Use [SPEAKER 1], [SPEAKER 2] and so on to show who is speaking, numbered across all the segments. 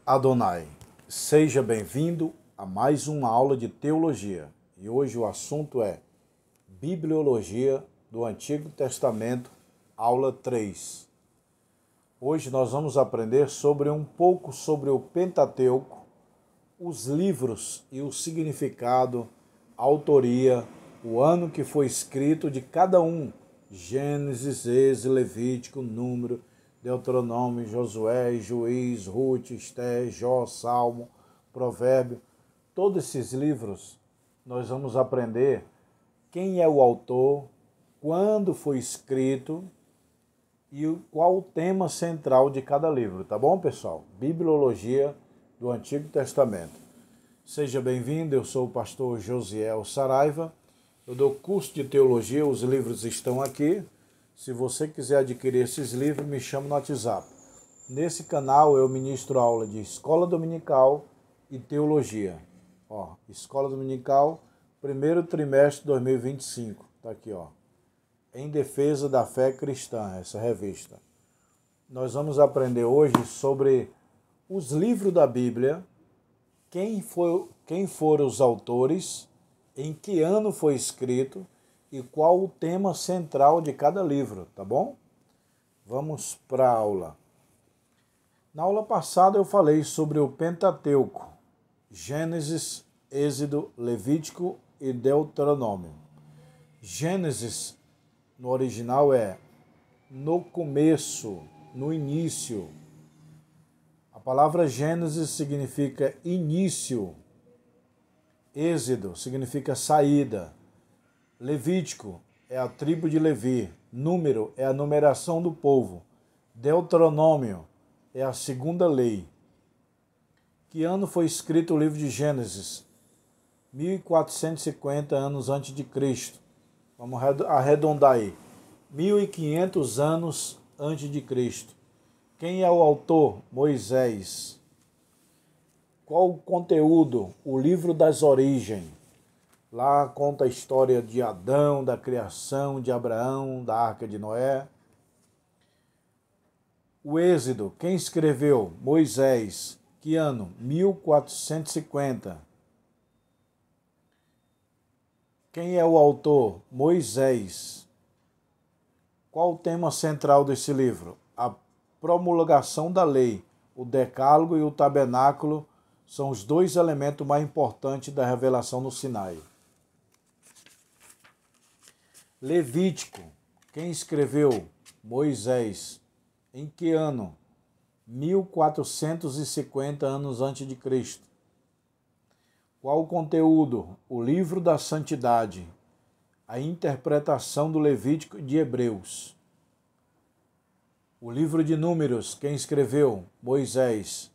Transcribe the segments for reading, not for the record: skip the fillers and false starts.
[SPEAKER 1] Adonai, seja bem-vindo a mais uma aula de teologia. E hoje o assunto é Bibliologia do Antigo Testamento, aula 3. Hoje nós vamos aprender um pouco sobre o Pentateuco, os livros e o significado, a autoria, o ano que foi escrito de cada um: Gênesis, Êxodo, Levítico, Número, Deuteronômio, Josué, Juiz, Ruth, Esté, Jó, Salmo, Provérbio. Todos esses livros nós vamos aprender quem é o autor, quando foi escrito e qual o tema central de cada livro, tá bom, pessoal? Bibliologia do Antigo Testamento. Seja bem-vindo, eu sou o pastor Josiel Saraiva, eu dou curso de teologia, os livros estão aqui. Se você quiser adquirir esses livros, me chama no WhatsApp. Nesse canal eu ministro aula de escola dominical e teologia. Escola dominical, primeiro trimestre de 2025. Tá aqui, Em Defesa da Fé Cristã, essa revista. Nós vamos aprender hoje sobre os livros da Bíblia, quem foram os autores, em que ano foi escrito e qual o tema central de cada livro, tá bom? Vamos para a aula. Na aula passada eu falei sobre o Pentateuco, Gênesis, Êxodo, Levítico e Deuteronômio. Gênesis, no original, é no começo, no início. A palavra Gênesis significa início. Êxodo significa saída. Levítico é a tribo de Levi. Número é a numeração do povo. Deuteronômio é a segunda lei. Que ano foi escrito o livro de Gênesis? 1450 anos antes de Cristo. Vamos arredondar aí. 1500 anos antes de Cristo. Quem é o autor? Moisés. Qual o conteúdo? O livro das origens. Lá conta a história de Adão, da criação, de Abraão, da Arca de Noé. O Êxodo, quem escreveu? Moisés. Que ano? 1450. Quem é o autor? Moisés. Qual o tema central desse livro? A promulgação da lei. O Decálogo e o Tabernáculo são os dois elementos mais importantes da revelação no Sinai. Levítico, quem escreveu? Moisés. Em que ano? 1450 anos antes de Cristo. Qual o conteúdo? O livro da santidade, a interpretação do Levítico de Hebreus. O livro de Números, quem escreveu? Moisés.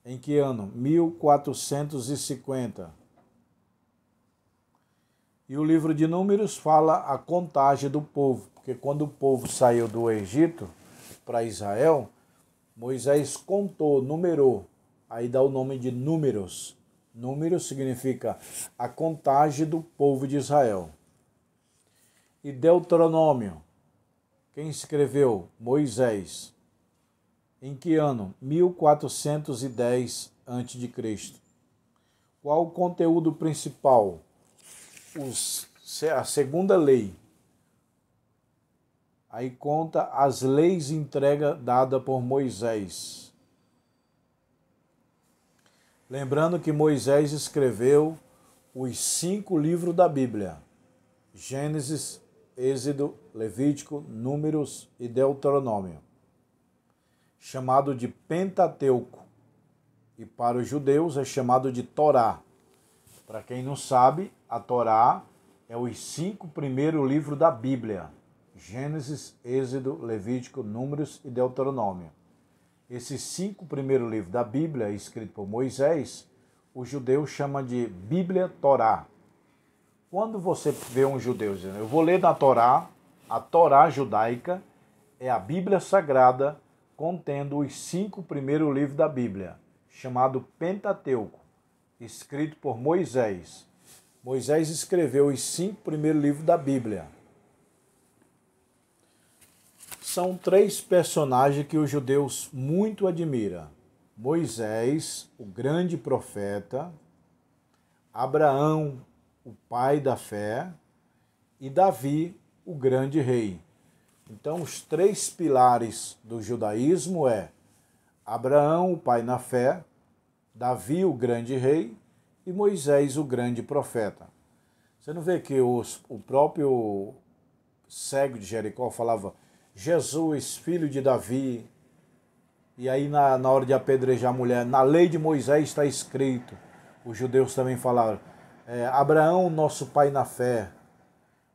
[SPEAKER 1] Em que ano? 1450. E o livro de Números fala a contagem do povo, porque quando o povo saiu do Egito para Israel, Moisés contou, numerou, aí dá o nome de Números. Números significa a contagem do povo de Israel. E Deuteronômio, quem escreveu? Moisés. Em que ano? 1410 a.C. Qual o conteúdo principal? A segunda lei. Aí conta as leis dadas por Moisés. Lembrando que Moisés escreveu os 5 livros da Bíblia: Gênesis, Êxodo, Levítico, Números e Deuteronômio, chamado de Pentateuco, e para os judeus é chamado de Torá. Para quem não sabe, a Torá é os 5 primeiros livros da Bíblia: Gênesis, Êxodo, Levítico, Números e Deuteronômio. Esses 5 primeiros livros da Bíblia, escritos por Moisés, os judeus chamam de Bíblia Torá. Quando você vê um judeu dizendo, eu vou ler na Torá, a Torá judaica é a Bíblia Sagrada contendo os 5 primeiros livros da Bíblia, chamado Pentateuco, escrito por Moisés. Moisés escreveu os 5 primeiros livros da Bíblia. São 3 personagens que os judeus muito admiram: Moisés, o grande profeta, Abraão, o pai da fé, e Davi, o grande rei. Então, os três pilares do judaísmo é Abraão, o pai na fé, Davi, o grande rei, e Moisés, o grande profeta. Você não vê que o próprio cego de Jericó falava Jesus, filho de Davi, e aí na hora de apedrejar a mulher, na lei de Moisés está escrito, os judeus também falaram, Abraão, nosso pai na fé.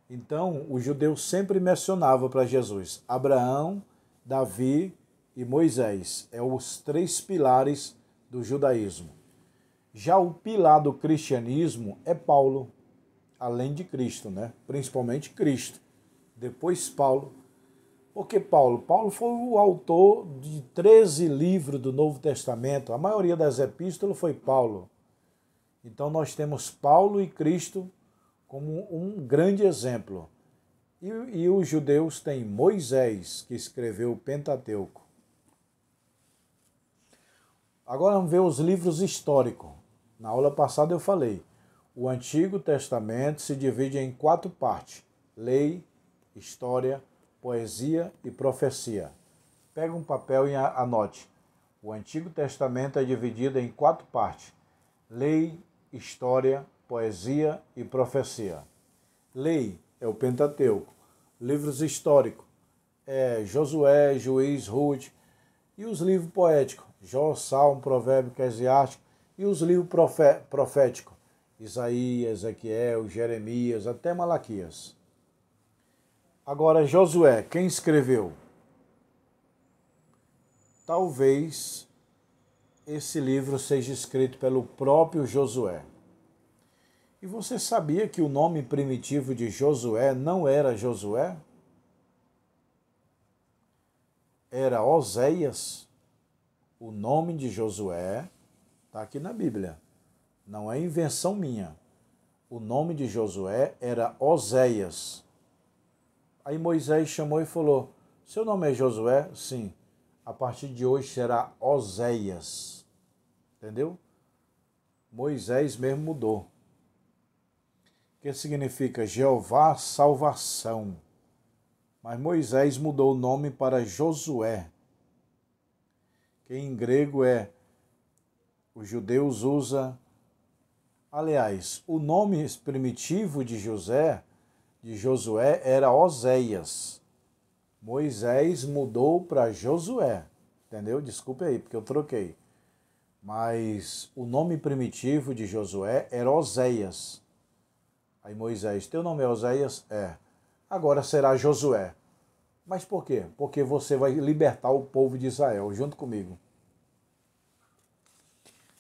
[SPEAKER 1] Então, os judeus sempre mencionavam para Jesus Abraão, Davi e Moisés. É os três pilares do judaísmo. Já o pilar do cristianismo é Paulo, além de Cristo, né? Principalmente Cristo. Depois Paulo. Por que Paulo? Paulo foi o autor de 13 livros do Novo Testamento. A maioria das epístolas foi Paulo. Então nós temos Paulo e Cristo como um grande exemplo. E os judeus têm Moisés, que escreveu o Pentateuco. Agora vamos ver os livros históricos. Na aula passada eu falei, o Antigo Testamento se divide em 4 partes: lei, história, poesia e profecia. Pega um papel e anote. O Antigo Testamento é dividido em 4 partes: lei, história, poesia e profecia. Lei é o Pentateuco. Livros históricos é Josué, Juiz, Ruth. E os livros poéticos, Jó, Salmo, Provérbio, Eclesiástico. E os livros proféticos, Isaías, Ezequiel, Jeremias, até Malaquias. Agora, Josué, quem escreveu? Talvez esse livro seja escrito pelo próprio Josué. E você sabia que o nome primitivo de Josué não era Josué? Era Oséias. O nome de Josué está aqui na Bíblia. Não é invenção minha. O nome de Josué era Oséias. Aí Moisés chamou e falou, seu nome é Josué? Sim. A partir de hoje será Oséias. Entendeu? Moisés mesmo mudou. Que significa Jeová salvação. Mas Moisés mudou o nome para Josué, que em grego os judeus usam, aliás, o nome primitivo de Josué era Oséias. Moisés mudou para Josué, entendeu? Desculpe aí, porque eu troquei. Mas o nome primitivo de Josué era Oséias. Aí Moisés, teu nome é Oséias? É. Agora será Josué. Mas por quê? Porque você vai libertar o povo de Israel, junto comigo.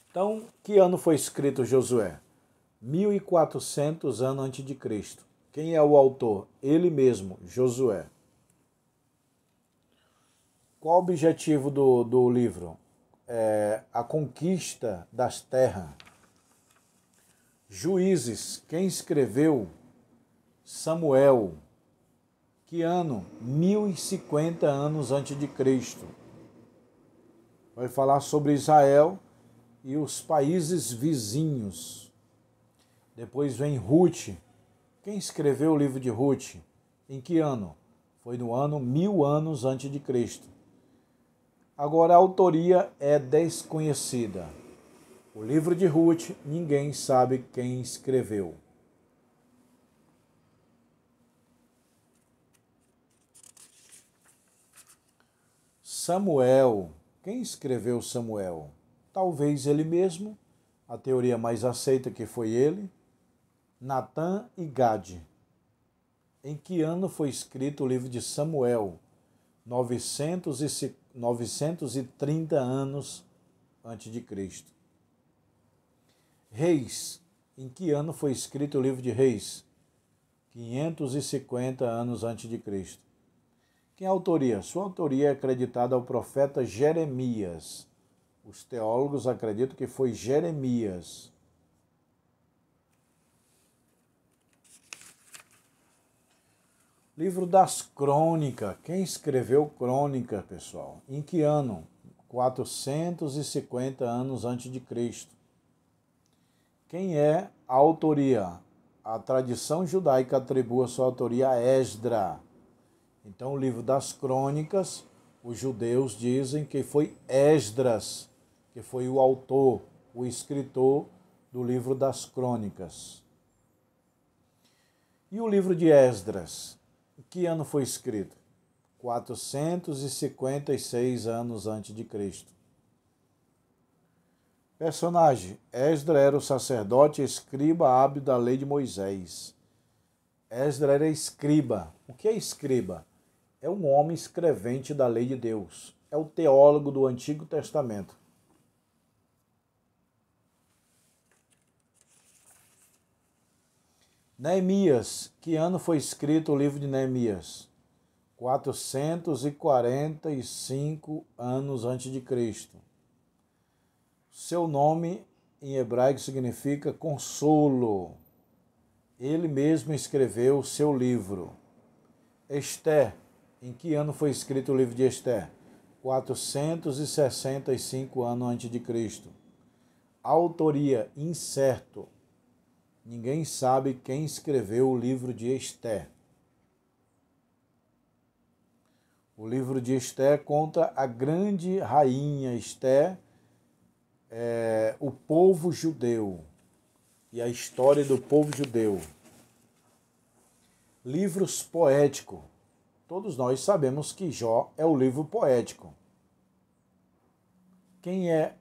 [SPEAKER 1] Então, que ano foi escrito Josué? 1400 anos antes de Cristo. Quem é o autor? Ele mesmo, Josué. Qual o objetivo do livro? A conquista das terras. Juízes, quem escreveu? Samuel. Que ano? 1050 anos antes de Cristo. Vai falar sobre Israel e os países vizinhos. Depois vem Ruth. Quem escreveu o livro de Ruth? Em que ano? Foi no ano 1000 anos antes de Cristo. Agora a autoria é desconhecida. O livro de Ruth, ninguém sabe quem escreveu. Samuel. Quem escreveu Samuel? Talvez ele mesmo. A teoria mais aceita que foi ele. Natã e Gade. Em que ano foi escrito o livro de Samuel? 930 anos antes de Cristo. Reis. Em que ano foi escrito o livro de Reis? 550 anos antes de Cristo. Quem é a autoria? Sua autoria é acreditada ao profeta Jeremias. Os teólogos acreditam que foi Jeremias. Livro das Crônicas. Quem escreveu Crônica, pessoal? Em que ano? 450 anos antes de Cristo. Quem é a autoria? A tradição judaica atribui a sua autoria a Esdra. Então, o livro das Crônicas, os judeus dizem que foi Esdras, que foi o autor, o escritor do livro das Crônicas. E o livro de Esdras? Em que ano foi escrito? 456 anos antes de Cristo. Personagem: Esdra era o sacerdote e escriba hábil da lei de Moisés. Esdra era escriba. O que é escriba? É um homem escrevente da lei de Deus. É o teólogo do Antigo Testamento. Neemias. Que ano foi escrito o livro de Neemias? 445 anos antes de Cristo. Seu nome em hebraico significa consolo. Ele mesmo escreveu o seu livro. Esther. Em que ano foi escrito o livro de Esther? 465 anos antes de Cristo. Autoria: incerto. Ninguém sabe quem escreveu o livro de Esther. O livro de Esther conta a grande rainha Esther, o povo judeu e a história do povo judeu. Livros poéticos. Todos nós sabemos que Jó é o livro poético. Quem é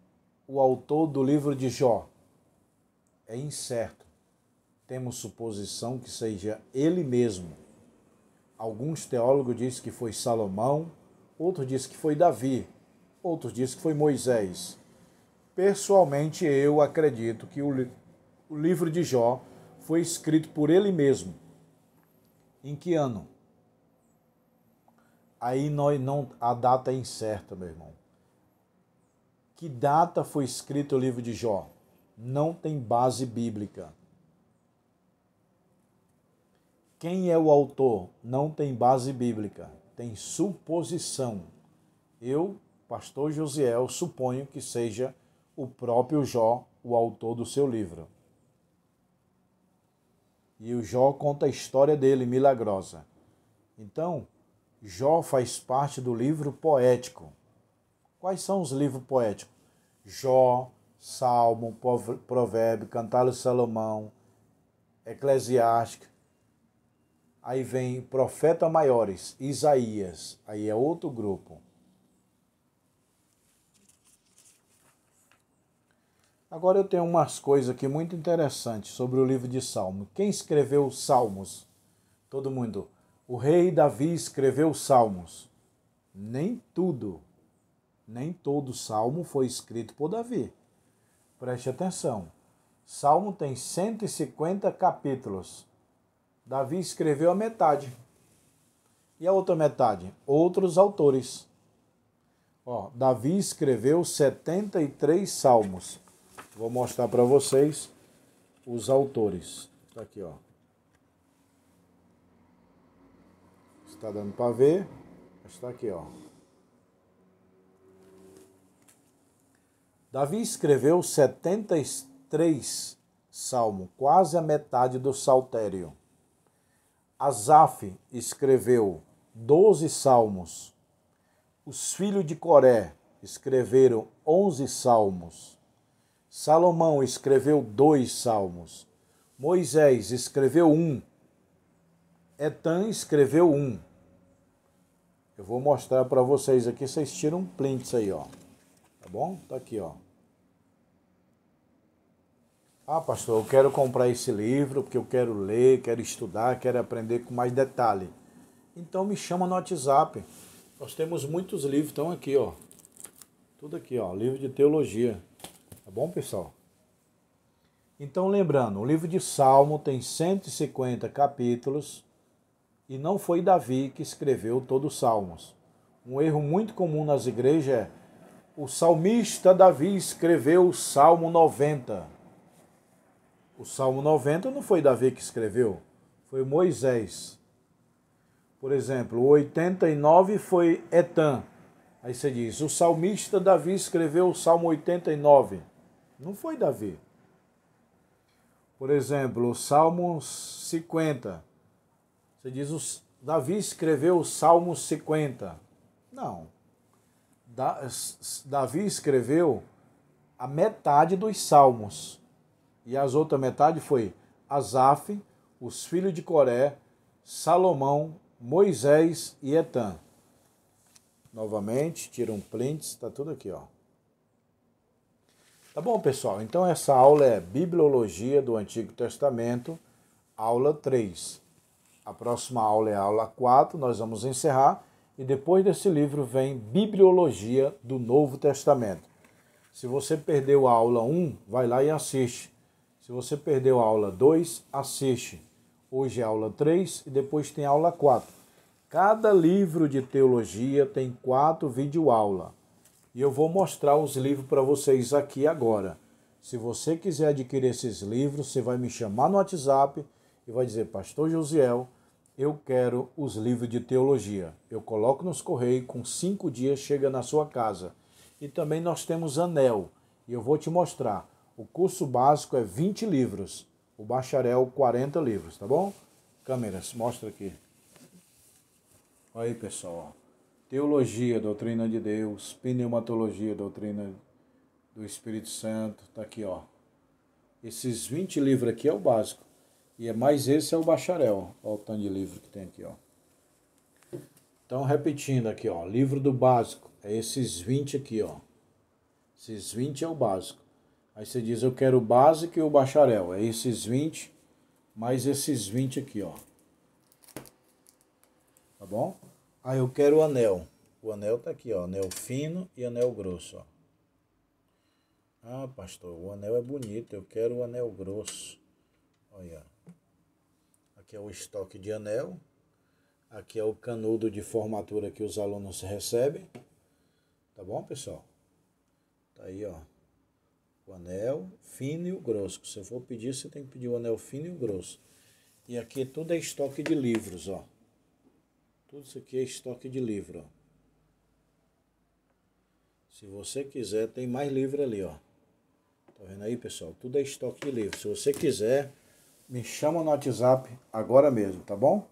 [SPEAKER 1] o autor do livro de Jó? É incerto. Temos suposição que seja ele mesmo. Alguns teólogos dizem que foi Salomão, outros dizem que foi Davi, outros dizem que foi Moisés. Pessoalmente, eu acredito que o livro de Jó foi escrito por ele mesmo. Em que ano? Aí a data é incerta, meu irmão. Que data foi escrito o livro de Jó? Não tem base bíblica. Quem é o autor? Não tem base bíblica. Tem suposição. Eu, pastor Josiel, suponho que seja o próprio Jó o autor do seu livro. E o Jó conta a história dele, milagrosa. Então, Jó faz parte do livro poético. Quais são os livros poéticos? Jó, Salmo, Provérbio, Cantares de Salomão, Eclesiásticos. Aí vem Profetas Maiores, Isaías. Aí é outro grupo. Agora eu tenho umas coisas aqui muito interessantes sobre o livro de Salmos. Quem escreveu os Salmos? Todo mundo. O rei Davi escreveu os Salmos. Nem todo Salmo foi escrito por Davi. Preste atenção. Salmo tem 150 capítulos. Davi escreveu a metade. E a outra metade? Outros autores. Davi escreveu 73 salmos. Vou mostrar para vocês os autores. Está aqui, ó. Está dando para ver? Está aqui, ó. Davi escreveu 73 salmos, quase a metade do saltério. Asaf escreveu 12 salmos. Os filhos de Coré escreveram 11 salmos. Salomão escreveu 2 salmos. Moisés escreveu 1. Etã escreveu 1. Eu vou mostrar para vocês aqui, vocês tiram um print aí, ó. Tá bom? Tá aqui, ó. Ah, pastor, eu quero comprar esse livro porque eu quero ler, quero estudar, quero aprender com mais detalhe. Então me chama no WhatsApp. Nós temos muitos livros, estão aqui, ó. Tudo aqui, ó, livro de teologia. Tá bom, pessoal? Então, lembrando, o livro de Salmo tem 150 capítulos e não foi Davi que escreveu todos os salmos. Um erro muito comum nas igrejas é o salmista Davi escreveu o Salmo 90. O Salmo 90 não foi Davi que escreveu, foi Moisés. Por exemplo, o 89 foi Etã. Aí você diz, o salmista Davi escreveu o Salmo 89. Não foi Davi. Por exemplo, o Salmo 50. Você diz, Davi escreveu o Salmo 50. Não. Davi escreveu a metade dos salmos. E as outras metade foi Asaf, os filhos de Coré, Salomão, Moisés e Etã. Novamente, tira um print, está tudo aqui, ó. Tá bom, pessoal? Então essa aula é Bibliologia do Antigo Testamento, aula 3. A próxima aula é a aula 4, nós vamos encerrar. E depois desse livro vem Bibliologia do Novo Testamento. Se você perdeu a aula 1, vai lá e assiste. Se você perdeu a aula 2, assiste. Hoje é a aula 3 e depois tem a aula 4. Cada livro de teologia tem 4 videoaulas. E eu vou mostrar os livros para vocês aqui agora. Se você quiser adquirir esses livros, você vai me chamar no WhatsApp e vai dizer, Pastor Josiel, eu quero os livros de teologia. Eu coloco nos correios, com 5 dias chega na sua casa. E também nós temos anel. E eu vou te mostrar. O curso básico é 20 livros. O bacharel, 40 livros, tá bom? Câmeras, mostra aqui. Olha aí, pessoal. Teologia, doutrina de Deus. Pneumatologia, doutrina do Espírito Santo. Tá aqui, ó. Esses 20 livros aqui é o básico. E é mais esse é o bacharel. Olha o tanto de livro que tem aqui, ó. Então, repetindo aqui, ó. Livro do básico. É esses 20 aqui, ó. Esses 20 é o básico. Aí você diz, eu quero o básico e o bacharel. É esses 20, mais esses 20 aqui, ó. Tá bom? Aí eu quero o anel. O anel tá aqui, ó. Anel fino e anel grosso, ó. Ah, pastor, o anel é bonito. Eu quero o anel grosso. Olha. Aqui é o estoque de anel. Aqui é o canudo de formatura que os alunos recebem. Tá bom, pessoal? Tá aí, ó. O anel fino e o grosso. Se você for pedir, você tem que pedir o anel fino e o grosso. E aqui tudo é estoque de livros, ó. Tudo isso aqui é estoque de livro, ó. Se você quiser, tem mais livro ali, ó. Tá vendo aí, pessoal? Tudo é estoque de livro. Se você quiser, me chama no WhatsApp agora mesmo, tá bom?